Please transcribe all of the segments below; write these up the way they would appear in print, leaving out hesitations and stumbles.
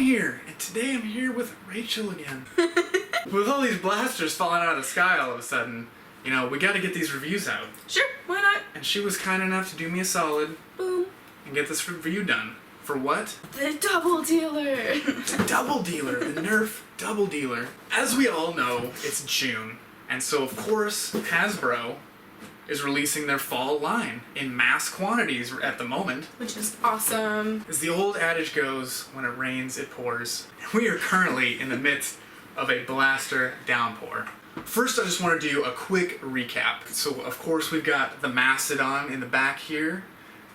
here, and today I'm here with Rachel again. With all these blasters falling out of the sky all of a sudden, you know, we gotta get these reviews out. Sure, why not? And she was kind enough to do me a solid. Boom. And get this review done. For what? The Double Dealer. The Double Dealer, the Nerf Double Dealer. As we all know, it's June, and so of course Hasbro is releasing their fall line in mass quantities at the moment. Which is awesome. As the old adage goes, when it rains, it pours. We are currently in the midst of a blaster downpour. First, I just want to do a quick recap. So, of course, we've got the Mastodon in the back here.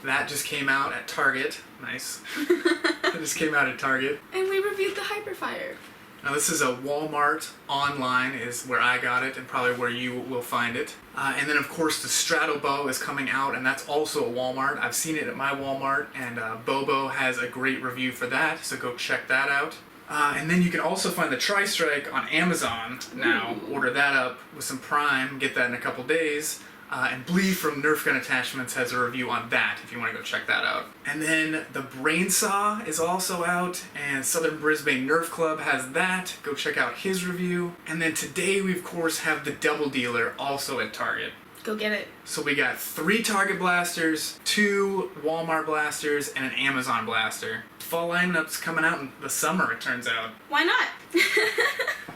That just came out at Target. Nice. That just came out at Target. And we reviewed the Hyperfire. Now this is a Walmart online is where I got it and probably where you will find it. And then of course the Stratobow is coming out and that's also at Walmart. I've seen it at my Walmart and Bobo has a great review for that, so go check that out. And then you can also find the Tri-Strike on Amazon now. Ooh. Order that up with some Prime, get that in a couple days. And Blee from Nerf Gun Attachments has a review on that if you want to go check that out. And then the Brainsaw is also out, and Southern Brisbane Nerf Club has that. Go check out his review. And then today we of course have the Double Dealer also at Target. Go get it. So we got 3 Target blasters, 2 Walmart blasters, and an Amazon blaster. Fall lineup's coming out in the summer, it turns out. Why not?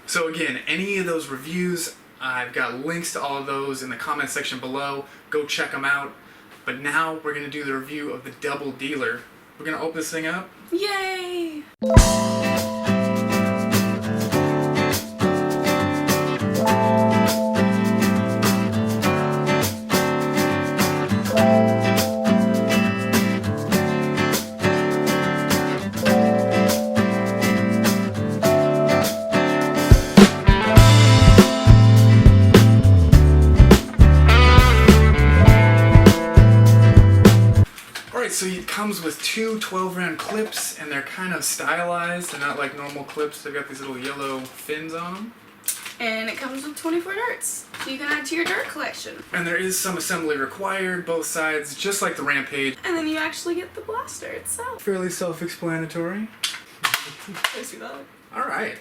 So again, any of those reviews, I've got links to all of those in the comment section below. Go check them out. But now we're going to do the review of the Double Dealer. We're going to open this thing up. Yay! So it comes with 2 12-round clips, and they're kind of stylized. They're not like normal clips. They've got these little yellow fins on them. And it comes with 24 darts, so you can add to your dart collection. And there is some assembly required, both sides, just like the Rampage. And then you actually get the blaster itself. Fairly self-explanatory. Alright.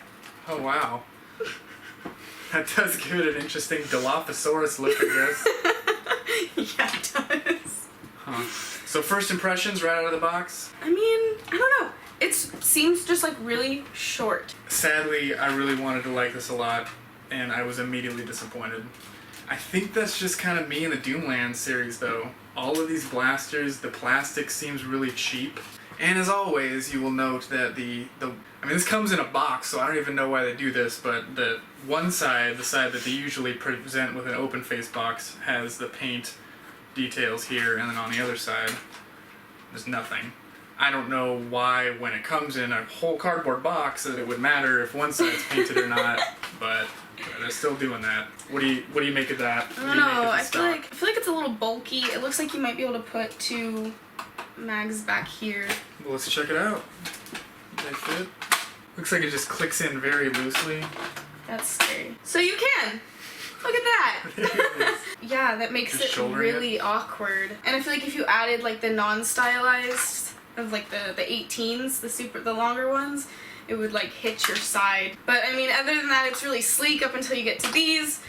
Oh, wow. That does give it an interesting Dilophosaurus look, I guess. Yeah, it does. Huh. So first impressions right out of the box? I mean, I don't know. It seems just like really short. Sadly, I really wanted to like this a lot, and I was immediately disappointed. I think that's just kind of me in the Doomland series though. All of these blasters, the plastic seems really cheap. And as always, you will note that I mean this comes in a box, so I don't even know why they do this, but the one side, the side that they usually present with an open face box, has the paint details here, and then on the other side there's nothing. I don't know why when it comes in a whole cardboard box that it would matter if one side's painted or not, but they're still doing that. What do you make of that? I don't know. I feel like it's a little bulky. It looks like you might be able to put 2 mags back here. Well, let's check it out. Does that fit? Looks like it just clicks in very loosely. That's scary. So you can! Look at that! Yeah, that makes it really awkward. And I feel like if you added like the non-stylized of like the 18s, the longer ones, it would like hit your side. But I mean, other than that, it's really sleek up until you get to these.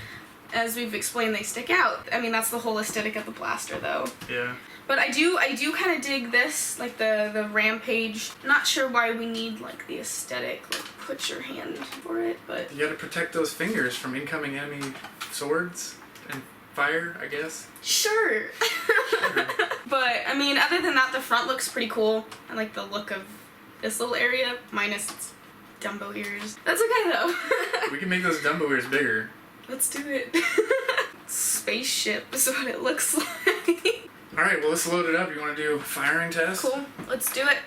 As we've explained, they stick out. I mean, that's the whole aesthetic of the blaster though. Yeah. But I do kind of dig this, like the Rampage. Not sure why we need like the aesthetic, like put your hand for it, but... You gotta protect those fingers from incoming enemy swords and fire, I guess. Sure. But, I mean, other than that, the front looks pretty cool. I like the look of this little area, minus its Dumbo ears. That's okay though. We can make those Dumbo ears bigger. Let's do it. Spaceship is what it looks like. Alright, well let's load it up. You want to do a firing test? Cool. Let's do it.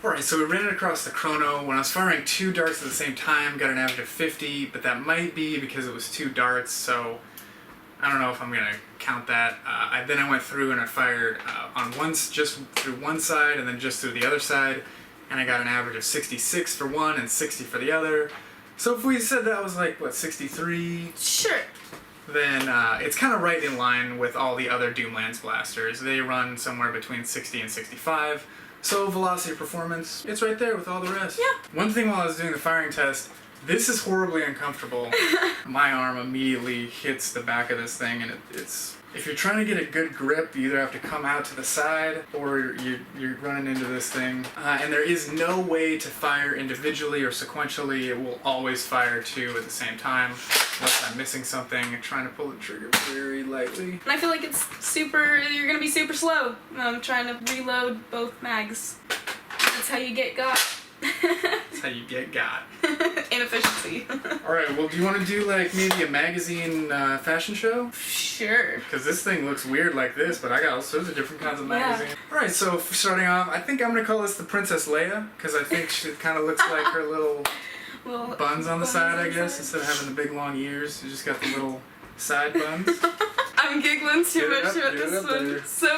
Alright, so we ran it across the chrono. When I was firing 2 darts at the same time, got an average of 50, but that might be because it was 2 darts, so I don't know if I'm going to count that. Then I went through and I fired just through one side and then just through the other side, and I got an average of 66 for one and 60 for the other. So if we said that was like, what, 63? Sure. then it's kind of right in line with all the other Doomlands blasters. They run somewhere between 60 and 65. So velocity performance, it's right there with all the rest. Yeah. One thing while I was doing the firing test, this is horribly uncomfortable. My arm immediately hits the back of this thing, and it's... If you're trying to get a good grip, you either have to come out to the side or you're running into this thing. And there is no way to fire individually or sequentially. It will always fire two at the same time. Unless I'm missing something and trying to pull the trigger very lightly. And I feel like it's you're gonna be super slow. Trying to reload both mags. That's how you get got. That's how you get got. Inefficiency. Alright, well, do you want to do like maybe a magazine fashion show? Sure. Because this thing looks weird like this, but I got all sorts of different kinds of magazines. Alright, so for starting off, I think I'm going to call this the Princess Leia, because I think she kind of looks like her little buns on the side, I guess, instead of having the big long ears. You just got the little side buns. I'm giggling too much about this one. So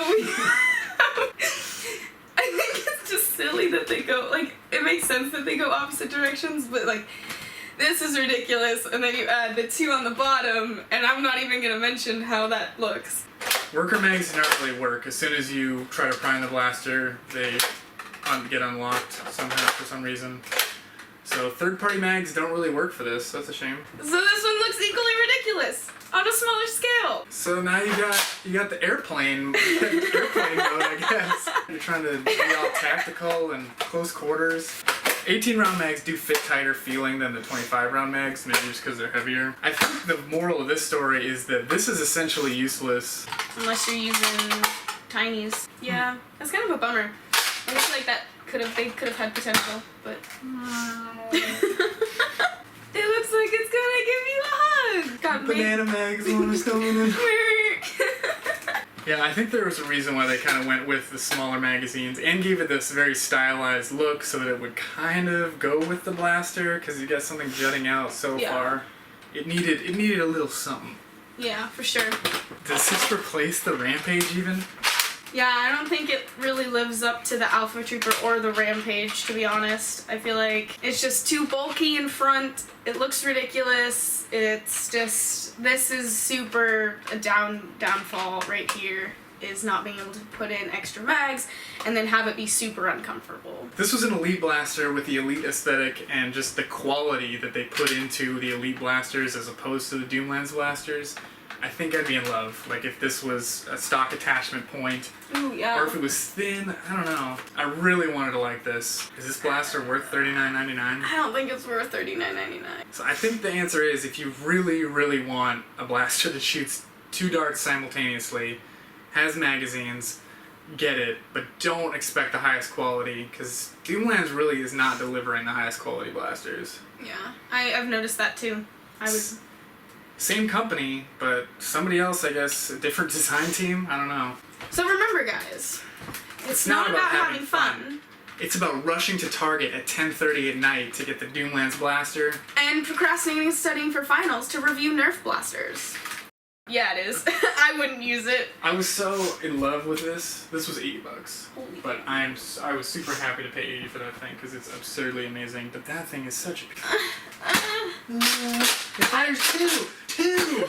I think it's just silly that they go, like, it makes sense that they go opposite directions, but, like, this is ridiculous, and then you add the two on the bottom, and I'm not even going to mention how that looks. Worker mags do not really work. As soon as you try to prime the blaster, they get unlocked somehow for some reason. So third-party mags don't really work for this. That's a shame. So this one looks equally ridiculous on a smaller scale. So now you got the airplane mode, I guess. You're trying to be all tactical and close quarters. 18-round mags do fit tighter feeling than the 25-round mags, maybe just because they're heavier. I think the moral of this story is that this is essentially useless. Unless you're using tinies. Yeah, that's kind of a bummer. I feel like they could have had potential, but... It looks like it's gonna give you a hug! Got Banana mags on us coming in. Yeah, I think there was a reason why they kind of went with the smaller magazines and gave it this very stylized look so that it would kind of go with the blaster, because you got something jutting out so far. It needed a little something. Yeah, for sure. Does this replace the Rampage even? Yeah, I don't think it really lives up to the Alpha Trooper or the Rampage, to be honest. I feel like it's just too bulky in front. It looks ridiculous. It's just, this is super a downfall right here, is not being able to put in extra mags and then have it be super uncomfortable. This was an Elite blaster with the Elite aesthetic and just the quality that they put into the Elite blasters as opposed to the Doomlands blasters. I think I'd be in love. Like if this was a stock attachment point. Ooh, yeah. Or if it was thin, I don't know. I really wanted to like this. Is this blaster worth $39.99? I don't think it's worth $39.99. So I think the answer is if you really, really want a blaster that shoots two darts simultaneously, has magazines, get it, but don't expect the highest quality, because Doomlands really is not delivering the highest quality blasters. Yeah, I've noticed that too. Same company, but somebody else, I guess, a different design team? I don't know. So remember, guys, it's not about having fun. It's about rushing to Target at 10:30 at night to get the Doomlands blaster. And procrastinating studying for finals to review Nerf blasters. Yeah, it is. I wouldn't use it. I was so in love with this. This was $80. Holy but I was super happy to pay $80 for that thing because it's absurdly amazing. But that thing is such a... It fires two!